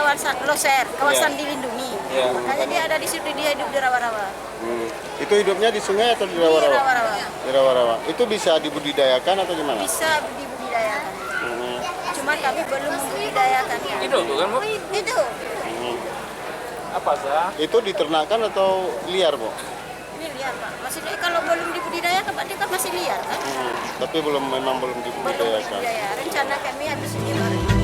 kawasan Loser, kawasan Iya. dilindungi. Iya. Makanya dia ada di situ, dia hidup di rawa-rawa. Itu hidupnya di sungai atau di Di rawa-rawa? rawa-rawa. Di rawa-rawa. Itu bisa dibudidayakan atau gimana? Bisa dibudidayakan. Hmm. Cuma kami belum membudidayakannya. Itu tuh kan, Bu? Itu. Apa sah? Itu diternakkan atau liar, Bu? Ini liar, Pak. Maksudnya kalau belum dibudidayakan, berarti kan masih liar kan? Tapi memang belum Belum dibudidayakan. budidaya. Rencana kami habis ini baru